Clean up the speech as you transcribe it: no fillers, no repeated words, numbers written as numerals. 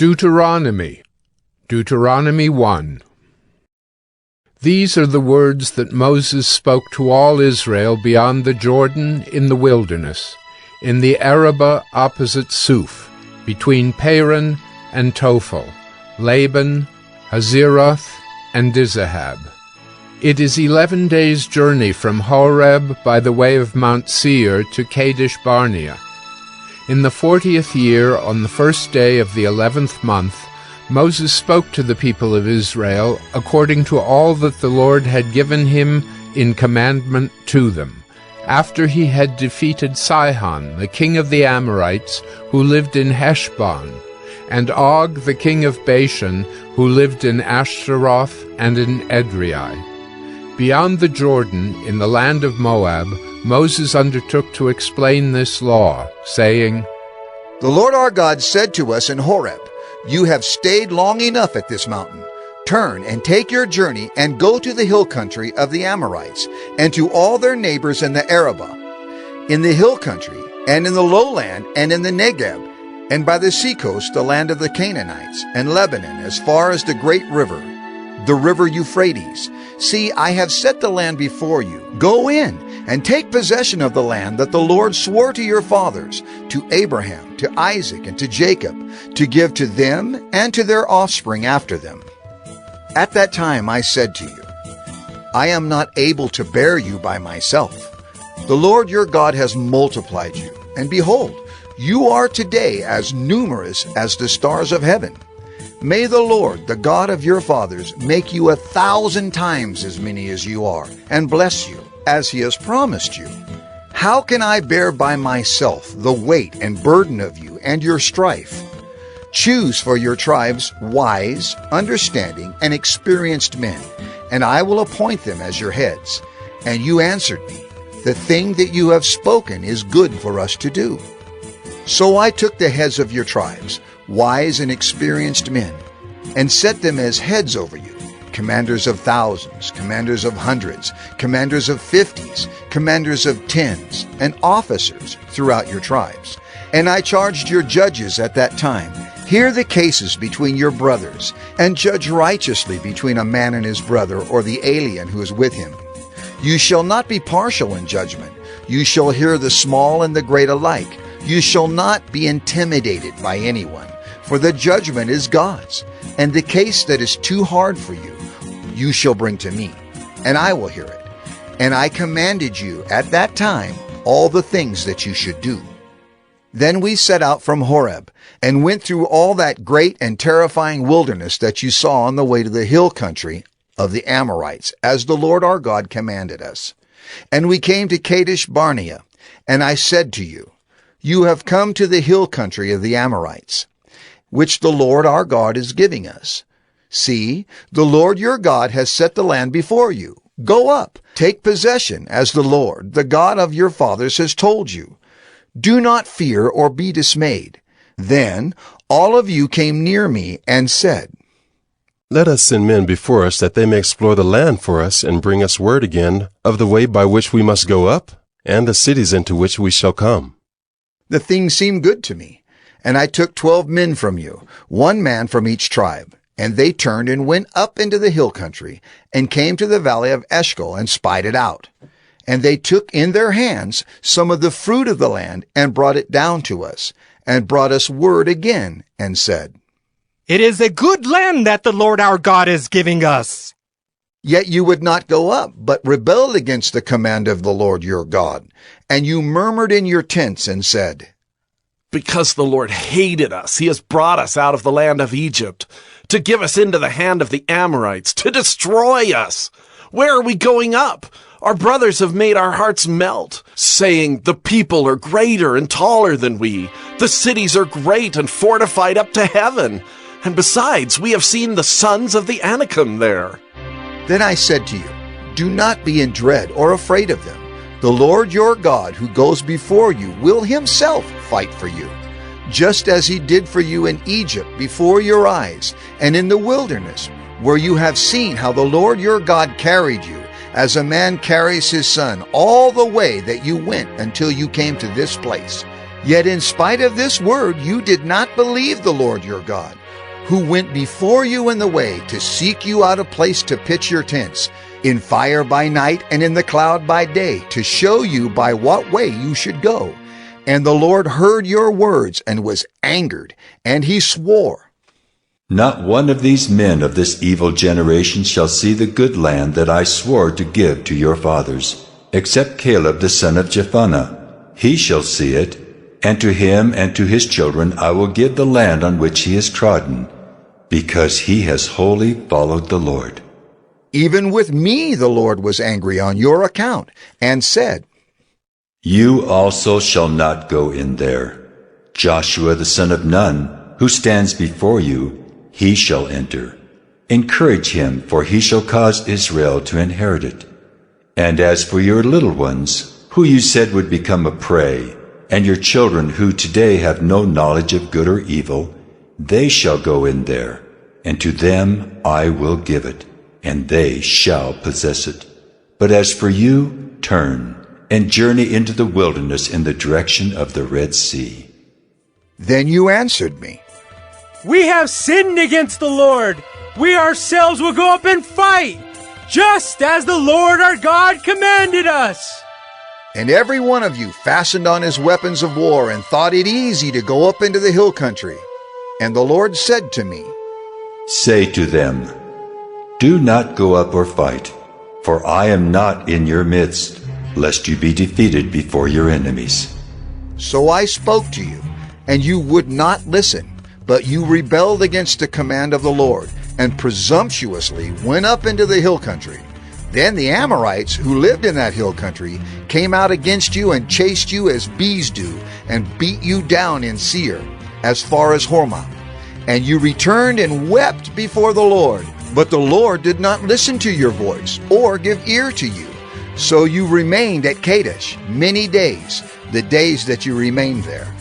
Deuteronomy 1. These are the words that Moses spoke to all Israel beyond the Jordan in the wilderness, in the Arabah opposite Suf, between Paran and Tophel, Laban, Hazeroth, and Dizahab. It is 11 days' journey from Horeb by the way of Mount Seir to Kadesh Barnea. In the 40th year, on the first day of the 11th month, Moses spoke to the people of Israel according to all that the Lord had given him in commandment to them, after he had defeated Sihon, the king of the Amorites, who lived in Heshbon, and Og, the king of Bashan, who lived in Ashtaroth and in Edrei. Beyond the Jordan, in the land of Moab, Moses undertook to explain this law, saying, The Lord our God said to us in Horeb, You have stayed long enough at this mountain. Turn and take your journey and go to the hill country of the Amorites, and to all their neighbors in the Arabah, in the hill country, and in the lowland, and in the Negeb, and by the seacoast, the land of the Canaanites, and Lebanon, as far as the great river, the river Euphrates. See, I have set the land before you. Go in and take possession of the land that the Lord swore to your fathers, to Abraham, to Isaac, and to Jacob, to give to them and to their offspring after them. At that time I said to you, I am not able to bear you by myself. The Lord your God has multiplied you, and behold, you are today as numerous as the stars of heaven. May the Lord, the God of your fathers, make you 1,000 times as many as you are, and bless you, as he has promised you. How can I bear by myself the weight and burden of you and your strife? Choose for your tribes wise, understanding, and experienced men, and I will appoint them as your heads. And you answered me, The thing that you have spoken is good for us to do. So I took the heads of your tribes, wise and experienced men, and set them as heads over you, commanders of thousands, commanders of hundreds, commanders of 50s, commanders of 10s, and officers throughout your tribes. And I charged your judges at that time, Hear the cases between your brothers, and judge righteously between a man and his brother, or the alien who is with him. You shall not be partial in judgment. You shall hear the small and the great alike. You shall not be intimidated by anyone, for the judgment is God's. And the case that is too hard for you, you shall bring to me, and I will hear it. And I commanded you at that time all the things that you should do. Then we set out from Horeb, and went through all that great and terrifying wilderness that you saw on the way to the hill country of the Amorites, as the Lord our God commanded us. And we came to Kadesh Barnea, and I said to you, You have come to the hill country of the Amorites, which the Lord our God is giving us. See, the Lord your God has set the land before you. Go up, take possession, as the Lord, the God of your fathers, has told you. Do not fear or be dismayed. Then all of you came near me and said, Let us send men before us, that they may explore the land for us, and bring us word again of the way by which we must go up, and the cities into which we shall come. The thing seemed good to me, and I took 12 men from you, 1 man from each tribe. And they turned and went up into the hill country, and came to the valley of Eshcol, and spied it out. And they took in their hands some of the fruit of the land, and brought it down to us, and brought us word again, and said, It is a good land that the Lord our God is giving us. Yet you would not go up, but rebelled against the command of the Lord your God. And you murmured in your tents, and said, Because the Lord hated us, he has brought us out of the land of Egypt, to give us into the hand of the Amorites, to destroy us. Where are we going up? Our brothers have made our hearts melt, saying, The people are greater and taller than we. The cities are great and fortified up to heaven. And besides, we have seen the sons of the Anakim there. Then I said to you, Do not be in dread or afraid of them. The Lord your God, who goes before you, will himself fight for you, just as he did for you in Egypt before your eyes, and in the wilderness, where you have seen how the Lord your God carried you, as a man carries his son, all the way that you went until you came to this place. Yet in spite of this word, you did not believe the Lord your God, who went before you in the way to seek you out a place to pitch your tents, in fire by night and in the cloud by day, to show you by what way you should go. And the Lord heard your words and was angered, and he swore, Not one of these men of this evil generation shall see the good land that I swore to give to your fathers, except Caleb the son of Jephunneh. He shall see it, and to him and to his children I will give the land on which he has trodden, because he has wholly followed the Lord. Even with me the Lord was angry on your account, and said, You also shall not go in there. Joshua the son of Nun, who stands before you, he shall enter. Encourage him, for he shall cause Israel to inherit it. And as for your little ones, who you said would become a prey, and your children who today have no knowledge of good or evil, they shall go in there, and to them I will give it, and they shall possess it. But as for you, turn, and journey into the wilderness in the direction of the Red Sea. Then you answered me, We have sinned against the Lord. We ourselves will go up and fight, just as the Lord our God commanded us. And every one of you fastened on his weapons of war and thought it easy to go up into the hill country. And the Lord said to me, Say to them, Do not go up or fight, for I am not in your midst, lest you be defeated before your enemies. So I spoke to you, and you would not listen, but you rebelled against the command of the Lord, and presumptuously went up into the hill country. Then the Amorites, who lived in that hill country, came out against you and chased you as bees do, and beat you down in Seir, as far as Hormah. And you returned and wept before the Lord. But the Lord did not listen to your voice, or give ear to you. So you remained at Kadesh many days, the days that you remained there.